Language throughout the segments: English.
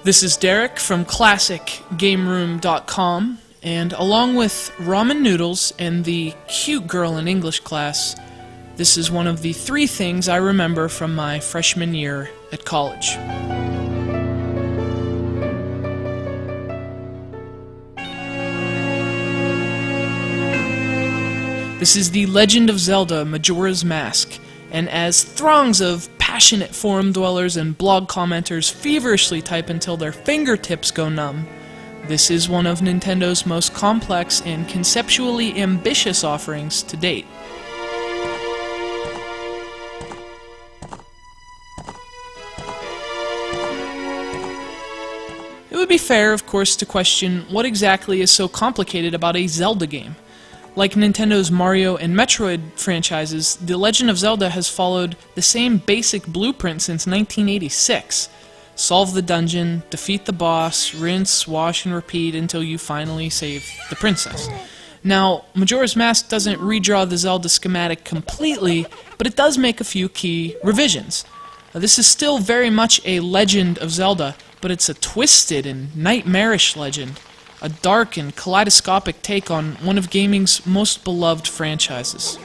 This is Derek from ClassicGameRoom.com, and along with ramen noodles and the cute girl in English class, this is one of the 3 things I remember from my freshman year at college. This is The Legend of Zelda: Majora's Mask, and as throngs of passionate forum dwellers and blog commenters feverishly type until their fingertips go numb, this is one of Nintendo's most complex and conceptually ambitious offerings to date. It would be fair, of course, to question what exactly is so complicated about a Zelda game. Like Nintendo's Mario and Metroid franchises, The Legend of Zelda has followed the same basic blueprint since 1986. Solve the dungeon, defeat the boss, rinse, wash, and repeat until you finally save the princess. Now, Majora's Mask doesn't redraw the Zelda schematic completely, but it does make a few key revisions. This is still very much a Legend of Zelda, but it's a twisted and nightmarish legend. A dark and kaleidoscopic take on one of gaming's most beloved franchises.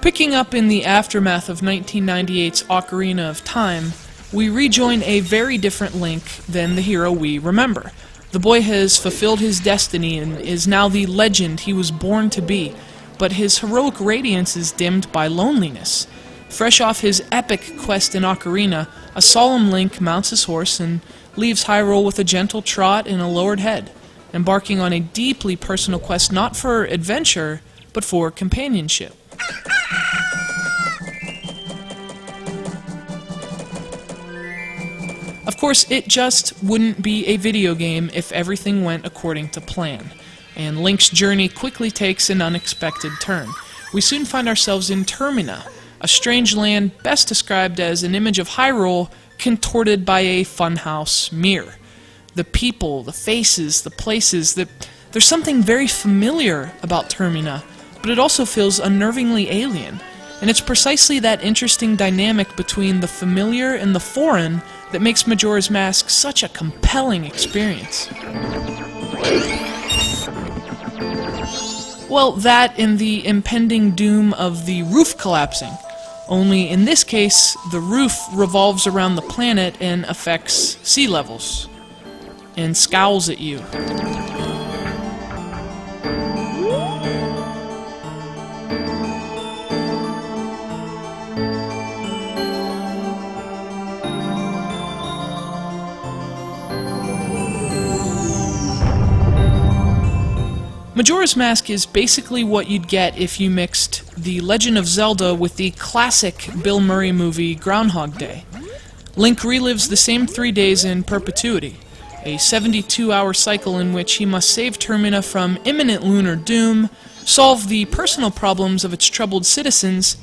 Picking up in the aftermath of 1998's Ocarina of Time, we rejoin a very different Link than the hero we remember. The boy has fulfilled his destiny and is now the legend he was born to be, but his heroic radiance is dimmed by loneliness. Fresh off his epic quest in Ocarina, a solemn Link mounts his horse and leaves Hyrule with a gentle trot and a lowered head, embarking on a deeply personal quest not for adventure, but for companionship. Of course, it just wouldn't be a video game if everything went according to plan, and Link's journey quickly takes an unexpected turn. We soon find ourselves in Termina, a strange land best described as an image of Hyrule contorted by a funhouse mirror. The people, the faces, the places, there's something very familiar about Termina, but it also feels unnervingly alien. And it's precisely that interesting dynamic between the familiar and the foreign that makes Majora's Mask such a compelling experience. Well, that and the impending doom of the roof collapsing. Only in this case, the roof revolves around the planet and affects sea levels, and scowls at you. Majora's Mask is basically what you'd get if you mixed The Legend of Zelda with the classic Bill Murray movie Groundhog Day. Link relives the same 3 days in perpetuity, a 72-hour cycle in which he must save Termina from imminent lunar doom, solve the personal problems of its troubled citizens,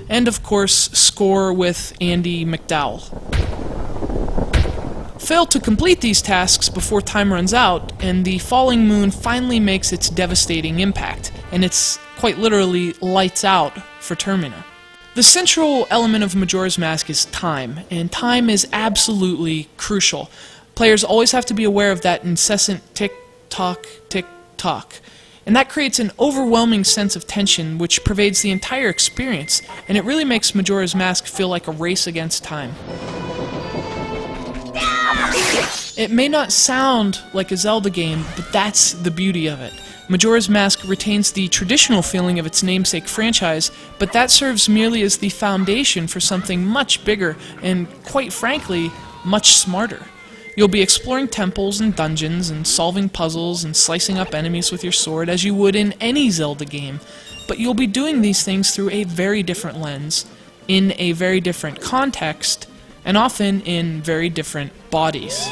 and of course score with Andy McDowell. Fail to complete these tasks before time runs out, and the falling moon finally makes its devastating impact, and it's quite literally lights out for Termina. The central element of Majora's Mask is time, and time is absolutely crucial. Players always have to be aware of that incessant tick-tock, tick-tock. And that creates an overwhelming sense of tension which pervades the entire experience, and it really makes Majora's Mask feel like a race against time. It may not sound like a Zelda game, but that's the beauty of it. Majora's Mask retains the traditional feeling of its namesake franchise, but that serves merely as the foundation for something much bigger and, quite frankly, much smarter. You'll be exploring temples and dungeons and solving puzzles and slicing up enemies with your sword as you would in any Zelda game, but you'll be doing these things through a very different lens, in a very different context, and often in very different bodies.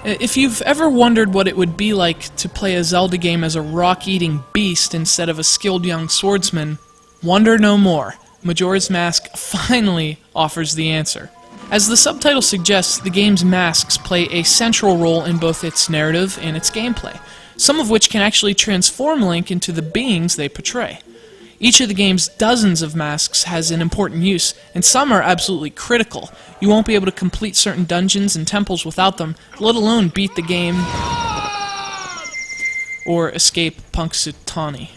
If you've ever wondered what it would be like to play a Zelda game as a rock-eating beast instead of a skilled young swordsman, wonder no more. Majora's Mask finally offers the answer. As the subtitle suggests, the game's masks play a central role in both its narrative and its gameplay, some of which can actually transform Link into the beings they portray. Each of the game's dozens of masks has an important use, and some are absolutely critical. You won't be able to complete certain dungeons and temples without them, let alone beat the game or escape Punxsutawney.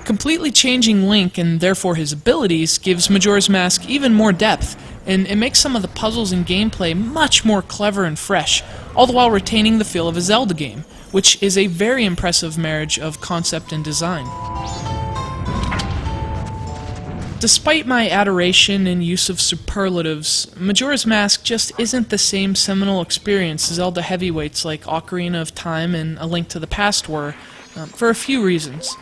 Completely changing Link, and therefore his abilities, gives Majora's Mask even more depth, and it makes some of the puzzles and gameplay much more clever and fresh, all the while retaining the feel of a Zelda game, which is a very impressive marriage of concept and design. Despite my adoration and use of superlatives, Majora's Mask just isn't the same seminal experience Zelda heavyweights like Ocarina of Time and A Link to the Past were, for a few reasons.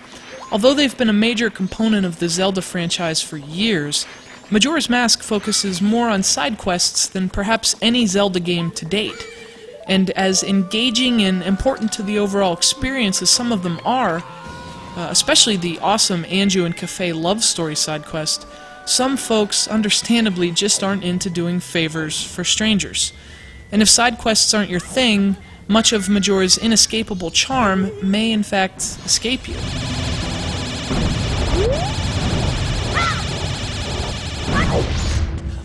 Although they've been a major component of the Zelda franchise for years, Majora's Mask focuses more on side quests than perhaps any Zelda game to date. And as engaging and important to the overall experience as some of them are, especially the awesome Anju and Kafei love story side quest, some folks understandably just aren't into doing favors for strangers. And if side quests aren't your thing, much of Majora's inescapable charm may in fact escape you.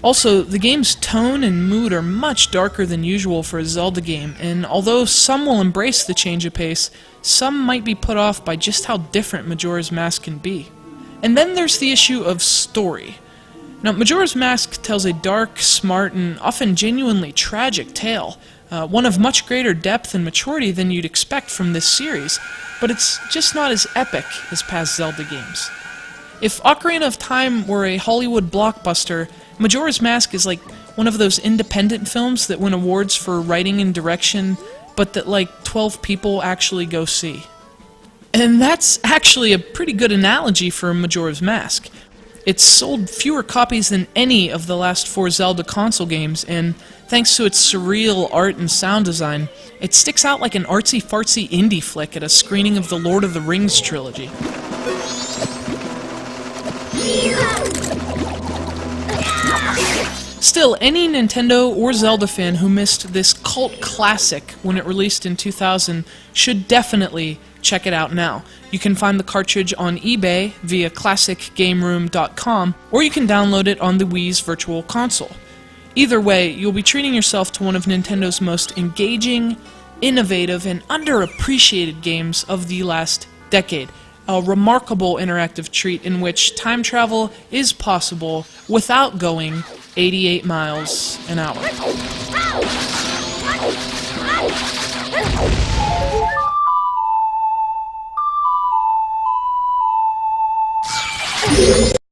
Also, the game's tone and mood are much darker than usual for a Zelda game, and although some will embrace the change of pace, some might be put off by just how different Majora's Mask can be. And then there's the issue of story. Now, Majora's Mask tells a dark, smart, and often genuinely tragic tale, one of much greater depth and maturity than you'd expect from this series, but it's just not as epic as past Zelda games. If Ocarina of Time were a Hollywood blockbuster, Majora's Mask is like one of those independent films that win awards for writing and direction, but that like 12 people actually go see. And that's actually a pretty good analogy for Majora's Mask. It's sold fewer copies than any of the last 4 Zelda console games, and thanks to its surreal art and sound design, it sticks out like an artsy-fartsy indie flick at a screening of the Lord of the Rings trilogy. Still, any Nintendo or Zelda fan who missed this cult classic when it released in 2000 should definitely check it out now. You can find the cartridge on eBay via classicgameroom.com, or you can download it on the Wii's Virtual Console. Either way, you'll be treating yourself to one of Nintendo's most engaging, innovative, and underappreciated games of the last decade. A remarkable interactive treat in which time travel is possible without going 88 miles an hour.